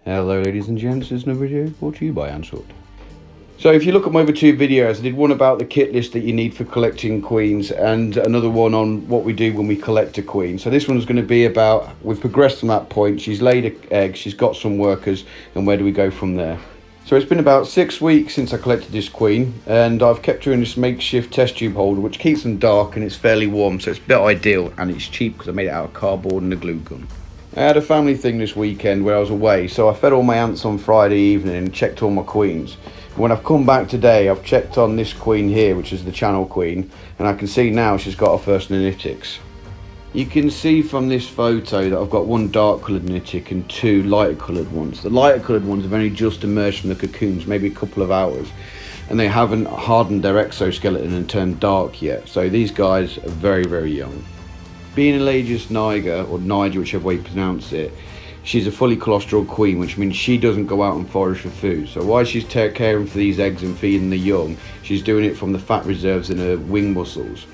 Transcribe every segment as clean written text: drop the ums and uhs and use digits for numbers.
Hello ladies and gents, this is another video brought to you by Outworld. So if you look at my other two videos, I did one about the kit list that you need for collecting queens and another one on what we do when we collect a queen. So this one's going to be about, we've progressed from that point, she's laid an egg, she's got some workers, and where do we go from there? So it's been about 6 weeks since I collected this queen, and I've kept her in this makeshift test tube holder which keeps them dark and it's fairly warm, so it's a bit ideal, and it's cheap because I made it out of cardboard and a glue gun. I had a family thing this weekend where I was away, so I fed all my ants on Friday evening and checked all my queens. When I've come back today, I've checked on this queen here, which is the channel queen, and I can see now she's got her first nanitic. You can see from this photo that I've got one dark coloured nanitic and two lighter coloured ones. The lighter coloured ones have only just emerged from the cocoons, maybe a couple of hours, and they haven't hardened their exoskeleton and turned dark yet, so these guys are very, very young. Being a Lagus niger, or Niger, whichever way you pronounce it, she's a fully colostral queen, which means she doesn't go out and forage for food. So while she's caring for these eggs and feeding the young, she's doing it from the fat reserves in her wing muscles.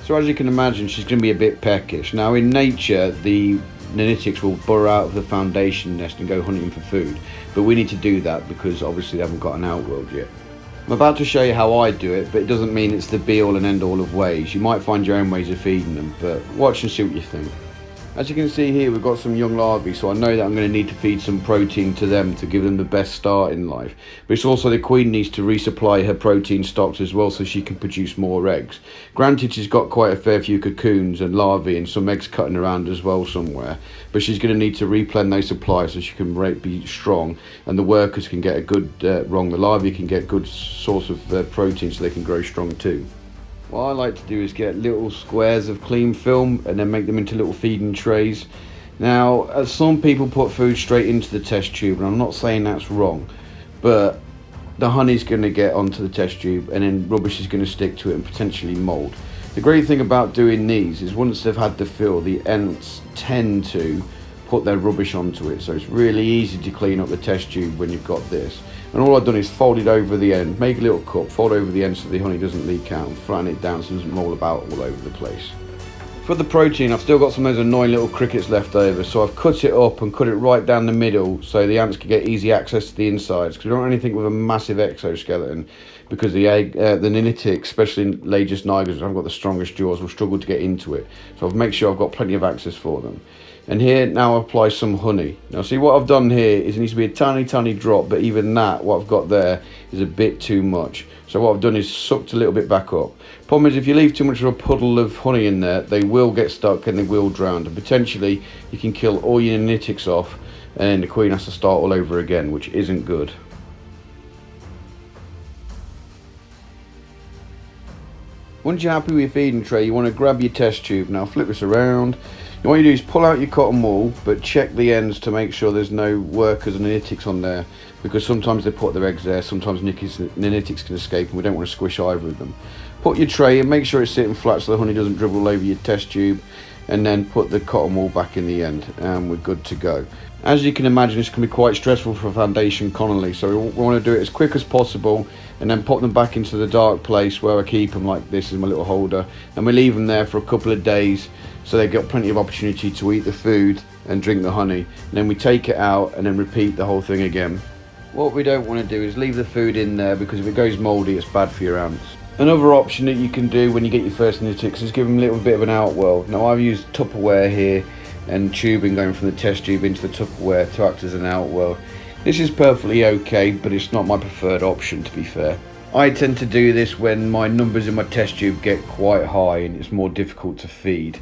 So as you can imagine, she's going to be a bit peckish. Now in nature, the nanitics will burrow out of the foundation nest and go hunting for food. But we need to do that because obviously they haven't got an outworld yet. I'm about to show you how I do it, but it doesn't mean it's the be all and end all of ways. You might find your own ways of feeding them, but watch and see what you think. As you can see here, we've got some young larvae, so I know that I'm going to need to feed some protein to them to give them the best start in life. But it's also the queen needs to resupply her protein stocks as well so she can produce more eggs. Granted, she's got quite a fair few cocoons and larvae and some eggs cutting around as well somewhere, but she's going to need to replenish those supplies so she can be strong, and the workers can get a good, the larvae can get good source of protein so they can grow strong too. What I like to do is get little squares of clean film and then make them into little feeding trays. Now, some people put food straight into the test tube, and I'm not saying that's wrong, but the honey's going to get onto the test tube and then rubbish is going to stick to it and potentially mould. The great thing about doing these is once they've had the fill, the ants tend to put their rubbish onto it, so it's really easy to clean up the test tube when you've got this. And all I've done is fold it over the end, make a little cup, fold over the end so the honey doesn't leak out, and flatten it down so it doesn't roll about all over the place. For the protein, I've still got some of those annoying little crickets left over, so I've cut it up and cut it right down the middle so the ants can get easy access to the insides, because we don't want anything with a massive exoskeleton, because the nanitics, especially Lagus nigers, which haven't got the strongest jaws, will struggle to get into it. So I've made sure I've got plenty of access for them. And here now I apply some honey. Now see, what I've done here is it needs to be a tiny drop, but even that, what I've got there is a bit too much. So what I've done is sucked a little bit back up. Problem is, if you leave too much of a puddle of honey in there, they will get stuck and they will drown, and potentially you can kill all your nanitics off and the queen has to start all over again, which isn't good. Once you're happy with your feeding tray, you want to grab your test tube. Now flip this around. What you do is pull out your cotton wool, but check the ends to make sure there's no workers and nanitics on there, because sometimes they put their eggs there, sometimes nanitics can escape and we don't want to squish either of them. Put your tray and make sure it's sitting flat so the honey doesn't dribble all over your test tube, and then put the cotton wool back in the end and we're good to go. As you can imagine, this can be quite stressful for a foundation colony, so we want to do it as quick as possible and then pop them back into the dark place where I keep them, like this is my little holder, and we leave them there for a couple of days so they get plenty of opportunity to eat the food and drink the honey, and then we take it out and then repeat the whole thing again. What we don't want to do is leave the food in there, because if it goes mouldy it's bad for your ants. Another option that you can do when you get your first nanitics is give them a little bit of an outworld. Now I've used Tupperware here and tubing going from the test tube into the Tupperware to act as an outworld. This is perfectly okay, but it's not my preferred option, to be fair. I tend to do this when my numbers in my test tube get quite high and it's more difficult to feed.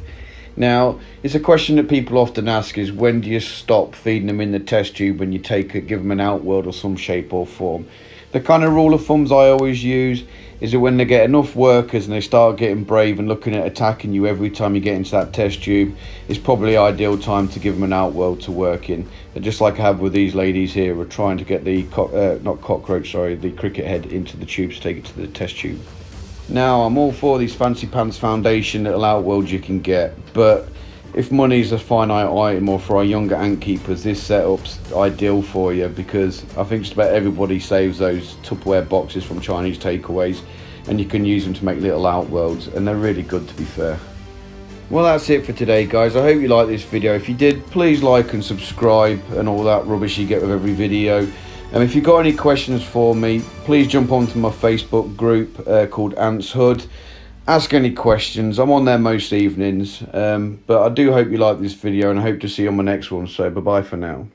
Now, it's a question that people often ask is, when do you stop feeding them in the test tube when you give them an outworld of some shape or form? The kind of rule of thumbs I always use is that when they get enough workers and they start getting brave and looking at attacking you every time you get into that test tube, it's probably ideal time to give them an outworld to work in. And just like I have with these ladies here, we're trying to get the the cricket head into the tubes to take it to the test tube. Now, I'm all for these fancy pants foundation little outworlds you can get, but if money's a finite item, or for our younger ant keepers, this setup's ideal for you, because I think just about everybody saves those Tupperware boxes from Chinese takeaways, and you can use them to make little outworlds, and they're really good, to be fair. Well, that's it for today, guys. I hope you liked this video. If you did, please like and subscribe and all that rubbish you get with every video. And if you've got any questions for me, please jump onto my Facebook group called Ants Hood. Ask any questions. I'm on there most evenings. But I do hope you like this video, and I hope to see you on my next one. So bye-bye for now.